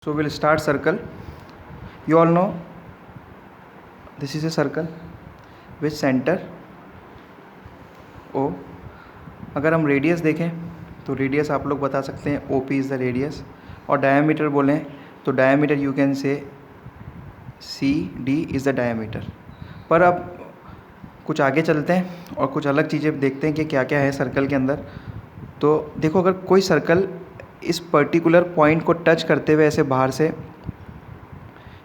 So we'll start circle. You all know this is a circle with center O. अगर हम radius देखें तो radius आप लोग बता सकते हैं OP इज़ द रेडियस, और डायमीटर बोलें तो diameter you can say CD is the diameter. पर अब कुछ आगे चलते हैं और कुछ अलग चीज़ें देखते हैं कि क्या क्या है सर्कल के अंदर। तो देखो, अगर कोई सर्कल इस पर्टिकुलर पॉइंट को टच करते हुए ऐसे बाहर से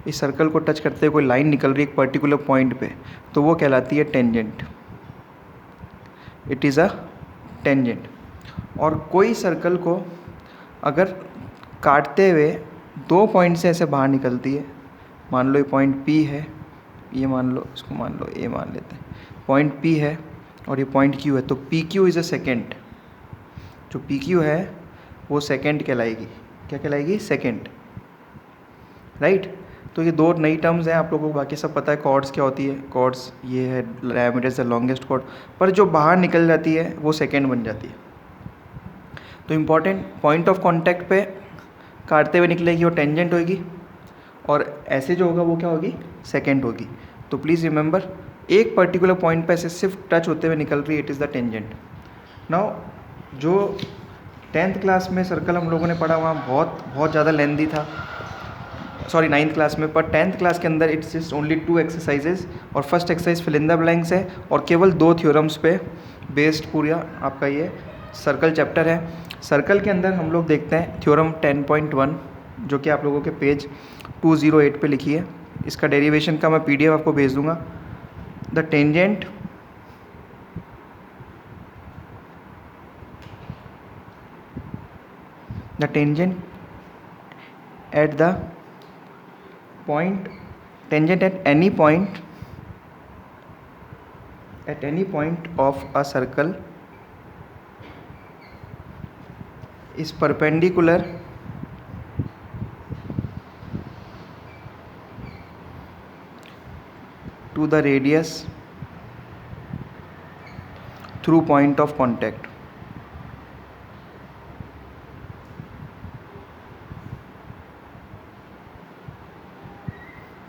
इस सर्कल को टच करते हुए कोई लाइन निकल रही है एक पर्टिकुलर पॉइंट पे, तो वो कहलाती है tangent. It is a tangent. और कोई सर्कल को अगर काटते हुए दो पॉइंट से ऐसे बाहर निकलती है, मान लो ये पॉइंट P है, ये मान लो, इसको मान लो A मान लेते हैं, पॉइंट P है और ये पॉइंट Q है, तो PQ इज़ अ सेकेंड। जो PQ है वो सेकेंड कहलाएगी। क्या कहलाएगी? Secant, right. तो ये दो नई टर्म्स हैं, आप लोगों को बाकी सब पता है। कॉर्ड्स क्या होती है? कॉर्ड्स ये है diameter is the longest chord, पर जो बाहर निकल जाती है वो सेकेंड बन जाती है। तो इम्पॉर्टेंट पॉइंट ऑफ कॉन्टैक्ट पे काटते हुए निकलेगी वो टेंजेंट होगी, और ऐसे जो होगा वो क्या होगी? सेकेंड होगी। तो प्लीज़ रिमेंबर, एक पर्टिकुलर पॉइंट पे ऐसे सिर्फ टच होते हुए निकल रही है, it is the tangent. Now जो 10th क्लास में सर्कल हम लोगों ने पढ़ा वहाँ बहुत ज़्यादा लेंदी था, सॉरी 9th क्लास में, पर 10th क्लास के अंदर इट्स जस्ट ओनली 2 एक्सरसाइजेज, और first exercise fill in the blanks है, और केवल 2 थ्योरम्स पे बेस्ड पूरा आपका ये सर्कल चैप्टर है। सर्कल के अंदर हम लोग देखते हैं थ्योरम 10.1, जो कि आप लोगों के पेज 208 पे लिखी है। इसका डेरिवेशन का मैं PDF आपको भेज दूंगा। The tangent at the point, tangent at any point of a circle is perpendicular to the radius through point of contact.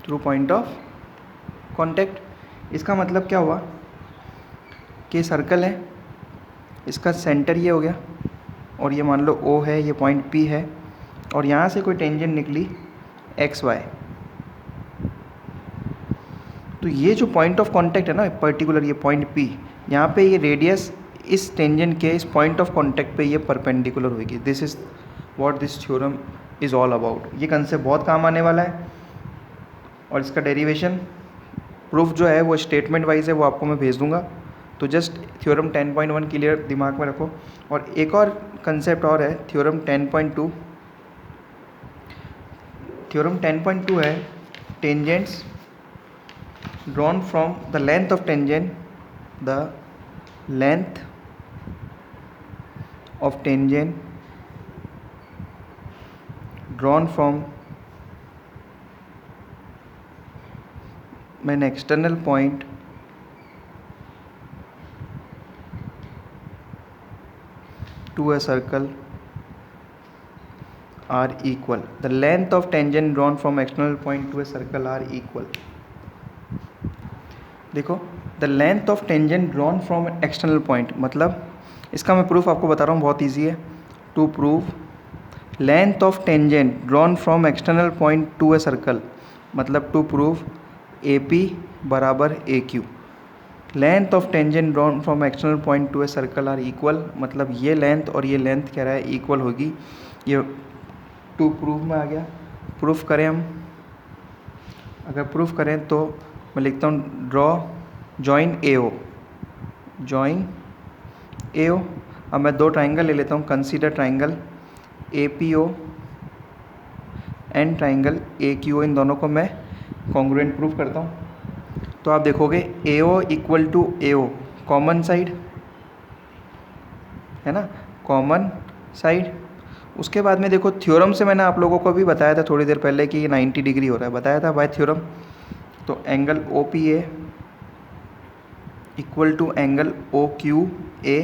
Through point of contact. इसका मतलब क्या हुआ कि सर्कल है, इसका सेंटर ये हो गया, और ये मान लो O है, ये पॉइंट P है, और यहाँ से कोई टेंजेंट निकली XY। तो ये जो पॉइंट ऑफ कॉन्टैक्ट है ना, पर्टिकुलर ये पॉइंट P, यहाँ पे ये रेडियस इस टेंजेंट के इस पॉइंट ऑफ कॉन्टैक्ट पे ये परपेंडिकुलर होगी। This is what this theorem is all about. ये कंसेप्ट बहुत काम आने वाला है, और इसका डेरिवेशन प्रूफ जो है वो स्टेटमेंट वाइज है, वो आपको मैं भेज दूंगा। तो जस्ट थ्योरम 10.1 क्लियर दिमाग में रखो। और एक और कंसेप्ट और है, थ्योरम 10.2। थ्योरम 10.2 है tangents drawn from the length of tangent, the length of tangent drawn from an external point to a circle are equal. The length of tangent drawn from external point to a circle are equal. देखो, the length of tangent drawn from an external point, मतलब इसका मैं proof आपको बता रहा हूँ, बहुत easy है। To prove length of tangent drawn from external point to a circle, मतलब टू प्रूव AP बराबर AQ। Length of tangent drawn from external point to a circle are equal, मतलब ये लेंथ और ये लेंथ कह रहा है इक्वल होगी। ये टू प्रूफ में आ गया। प्रूफ करें हम, अगर प्रूफ करें तो मैं लिखता हूँ ड्रॉ जॉइन AO। अब मैं दो ट्राइंगल ले लेता हूँ, consider triangle APO and triangle AQO। इन दोनों को मैं कॉन्ग्रुएंट प्रूफ करता हूँ। तो आप देखोगे AO equal to AO, common side है ना, कॉमन साइड। उसके बाद में देखो, थ्योरम से मैंने आप लोगों को भी बताया था थोड़ी देर पहले कि ये 90 डिग्री हो रहा है, बताया था बाय थ्योरम। तो angle OPA equal to angle OQA,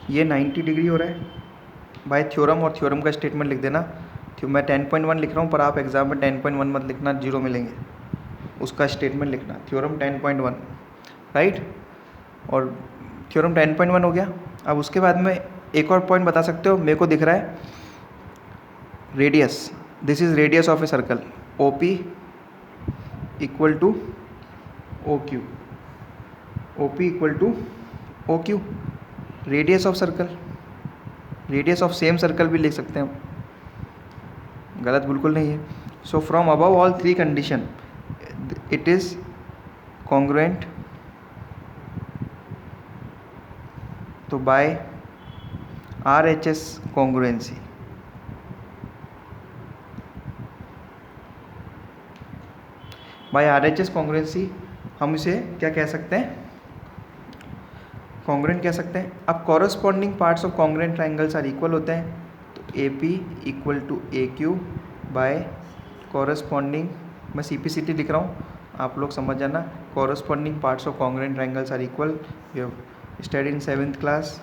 ये 90 डिग्री हो रहा है बाय थ्योरम, और थ्योरम का स्टेटमेंट लिख देना तो मैं 10.1 लिख रहा हूँ, पर आप एग्जाम में 10.1 मत लिखना, 0 मिलेंगे, उसका स्टेटमेंट लिखना, थ्योरम 10.1, राइट। और थ्योरम 10.1 हो गया। अब उसके बाद में एक और पॉइंट बता सकते हो, मेरे को दिख रहा है radius, this is radius of a circle, O P equal to O Q, O P equal to O Q, radius of circle, radius of same circle भी लिख सकते हैं हम, गलत बिल्कुल नहीं है। So from above all three condition it is congruent, तो by RHS congruency, by RHS congruency हम इसे क्या कह सकते हैं, कॉन्ग्रुएंट कह सकते हैं। अब corresponding parts of congruent triangles are equal होते हैं, तो AP equal to AQ by corresponding, मैं CPCT लिख रहा हूँ, आप लोग समझ जाना, corresponding parts of congruent triangles are equal, you have studied in 7th class,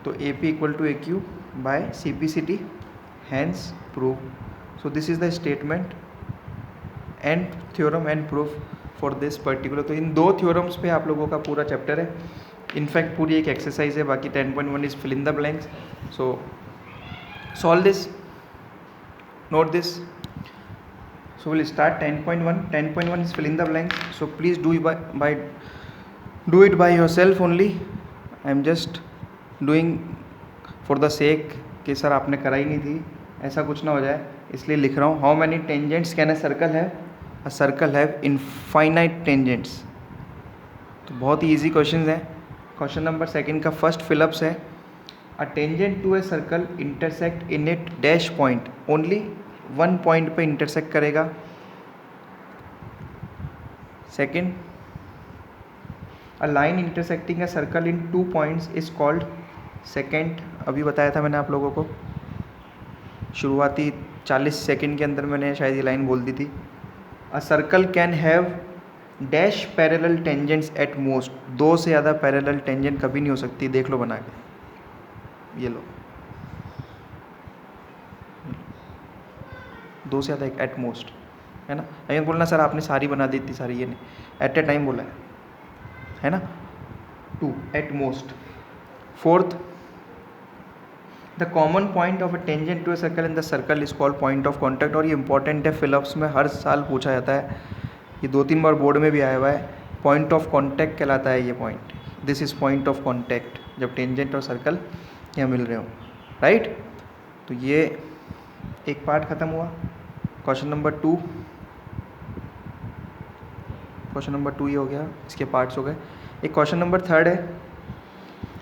तो AP equal to AQ by CPCT, hence prove. So this is the statement and theorem and proof for this particular. तो इन दो theorems पे आप लोगों का पूरा chapter है, इनफैक्ट पूरी एक एक्सरसाइज है, बाकी 10.1 is fill in the blanks. So solve this, note this. So we'll start 10.1. 10.1 is fill in the blanks. So please do it by yourself only. I am just doing for the sake कि sir आपने कराई नहीं थी, ऐसा कुछ ना हो जाए, इसलिए लिख रहा हूँ। How many tangents can a circle have? A circle have infinite tangents. तो बहुत ही ईजी क्वेश्चन है। क्वेश्चन नंबर सेकंड का फर्स्ट फिलअप्स है, a tangent to a circle intersect in it dash point, only one point पे intersect करेगा। Second, a line intersecting a circle in 2 points is called, second अभी बताया था मैंने आप लोगों को, शुरुआती 40 सेकेंड के अंदर मैंने शायद ये लाइन बोल दी थी। A circle can have dash parallel tangents at most, 2 से ज़्यादा पैरेलल टेंजेंट कभी नहीं हो सकती, देख लो बना के, ये लो 2 से ज़्यादा एट मोस्ट, है ना। अगर बोलना सर आपने सारी बना दी थी सारी, ये नहीं, एट ए टाइम बोला है ना, 2 at most. Fourth, the common point of a tangent to a circle in the circle is called point of contact, और ये इंपॉर्टेंट है, फिलअप्स में हर साल पूछा जाता है, ये 2-3 बार बोर्ड में भी आया हुआ है। पॉइंट ऑफ कॉन्टैक्ट कहलाता है ये point, this is point of contact, जब टेंजेंट और सर्कल यहाँ मिल रहे हो, राइट। तो ये एक पार्ट ख़त्म हुआ। क्वेश्चन नंबर 2, क्वेश्चन नंबर 2 ये हो गया, इसके पार्ट्स हो गए। एक क्वेश्चन नंबर 3 है।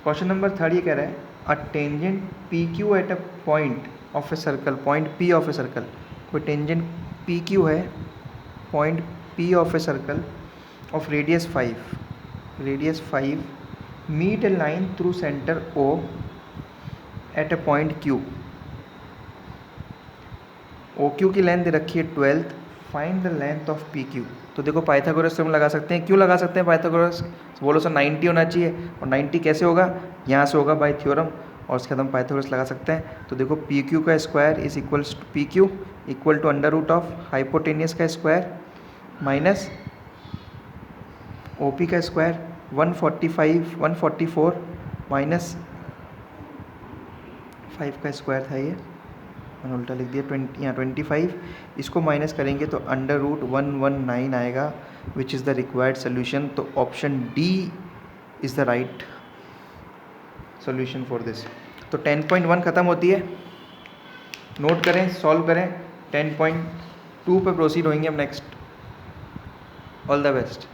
क्वेश्चन नंबर 3 ये कह रहा है, a tangent PQ at a point of a circle, point P of a circle, कोई टेंजेंट PQ है, point P of a circle of radius 5, meet a line through centre O at a point Q, OQ की length दे रखी है 12th, find the length of PQ। तो देखो Pythagoras से हम लगा सकते हैं, क्यों लगा सकते हैं पाइथागोरस, बोलो सर 90 होना चाहिए, और 90 कैसे होगा, यहाँ से होगा बाय थ्योरम, और उसके बाद हम पाइथागोरस लगा सकते हैं। तो देखो PQ का square is equals to PQ equal to under root of hypotenuse का स्क्वायर माइनस OP का स्क्वायर, 144 माइनस 5 का स्क्वायर था ये, मैंने उल्टा लिख दिया, 20 यहाँ 25, इसको माइनस करेंगे तो अंडर रूट 119 आएगा, which is the required solution. तो option D is the right solution for this. तो 10.1 ख़त्म होती है, नोट करें, सॉल्व करें, 10.2 पे प्रोसीड होएंगे हम नेक्स्ट। All the best.